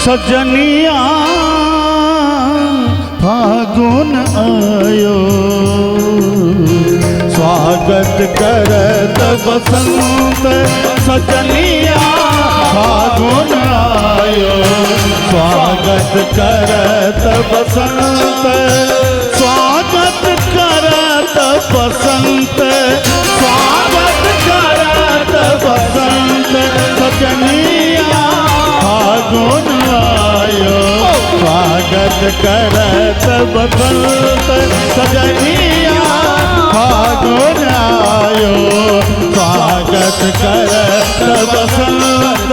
सजनिया फागुन आयो स्वागत करत बसंत सजनिया फागुन आयो स्वागत करत बसंत स्वागत करत बसंत स्वागत करत बसंत सजनिया फागुन आयो स्वागत करत बसंत सजनिया फागुन आयो स्वागत करत बसंत।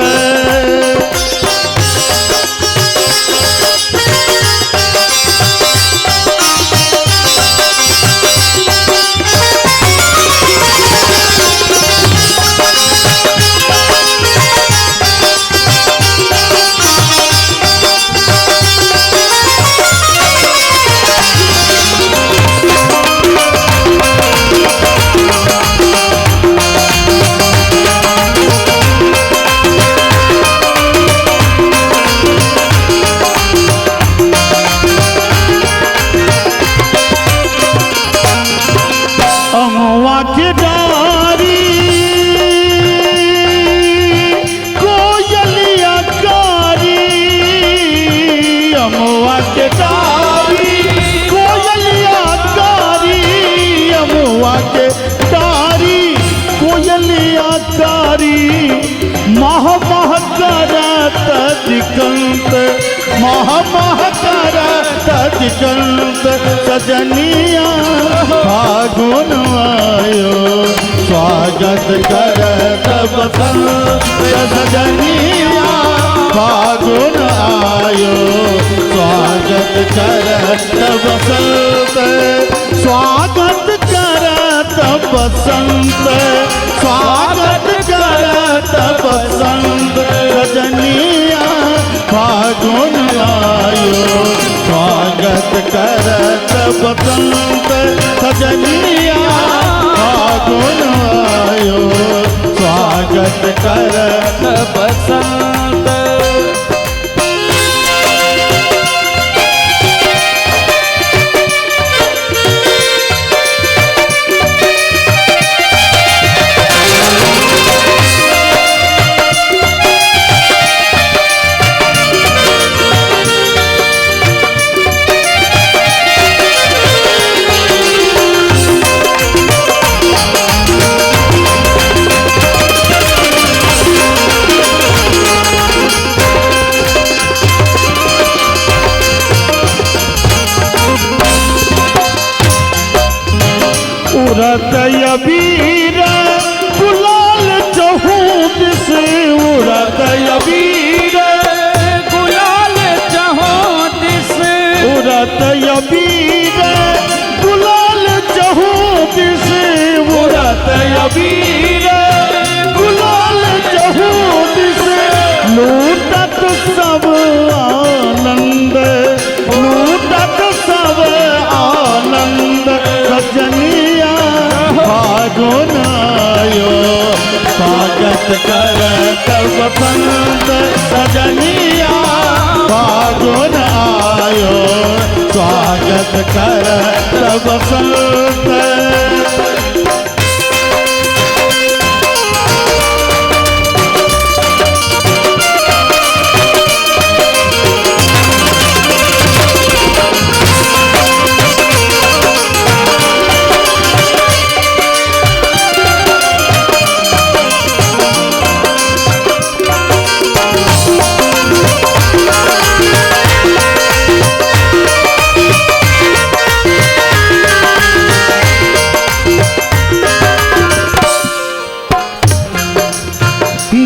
मह मह करत दिगंत मह मह करत दिगंत सजनिया फागुन आयो स्वागत करत बसंत सजनिया फागुन आयो स्वागत करत बसंत स्वागत करत बसंत स्वागत करत बसंत सजनिया फागुन आयो स्वागत करत बसंत सजनिया फागुन आयो स्वागत करत बसंत। उड़त अबीर गुलाल चहूद से उड़त अबीर गुलाल चहूद से उड़त अबीर गुलाल चहूद से उड़त अबीर गुलाल चहूद से लूटत सब आनंद लूटत सब आनंद सजनिया फागुन आयो स्वागत करत बसंत सजनिया फागुन आयो स्वागत करत बसंत।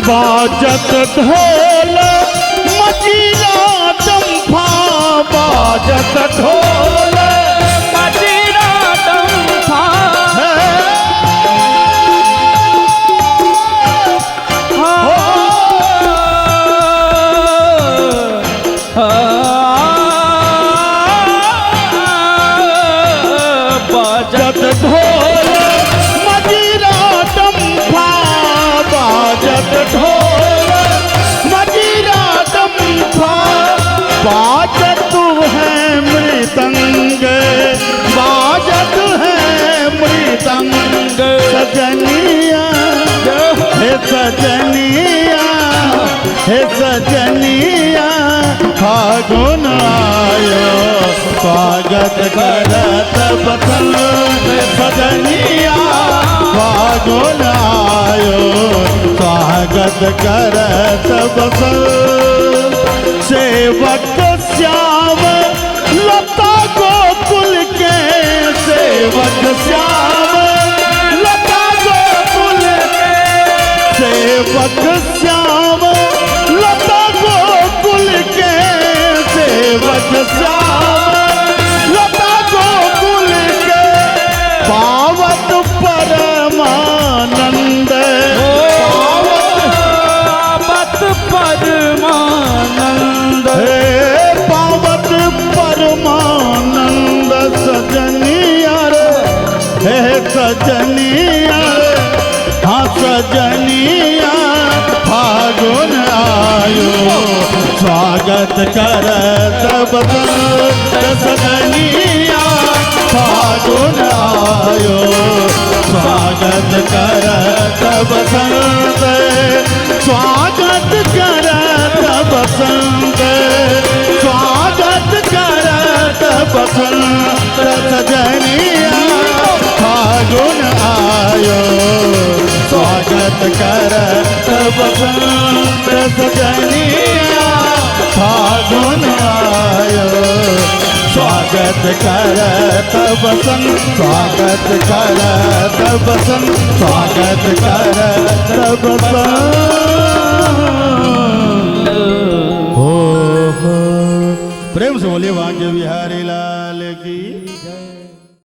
बाजत ढोल मजीरा डंफा बाजत ढोल मजीरा डंफा बाजत ढोल मजीरा डंफा बाजत ढोल बाजत है मृदंग, बाजत है मृदंग। सजनिया हे सजनिया, हे सजनिया फागुन आयो स्वागत करत बसंत। सजनिया फागुन आयो स्वागत करत बसंत। सेवक श्याम लता गोकुल के, सेवक श्याम लता गोकुल के, सेवक श्याम लता गोकुल के, सेवक श्याम लता गोकुल के। पावत परमानंद, पावत परमानंद, हे पावत परमानंद। सजनिया रे हे सजनिया, हाँ सजनिया फागुन आयो स्वागत करत बसंत। सजनिया फागुन आयो स्वागत करत बसंत, स्वागत करत बसंत, स्वागत करत बसंत। सजनिया फागुन आयो स्वागत करत बसंत। सजनिया फागुन आयो स्वागत करत बसंत, स्वागत करत बसंत, स्वागत करत बसंत। हो प्रेम से बोलिए भाग्य बिहारी लाल की जय।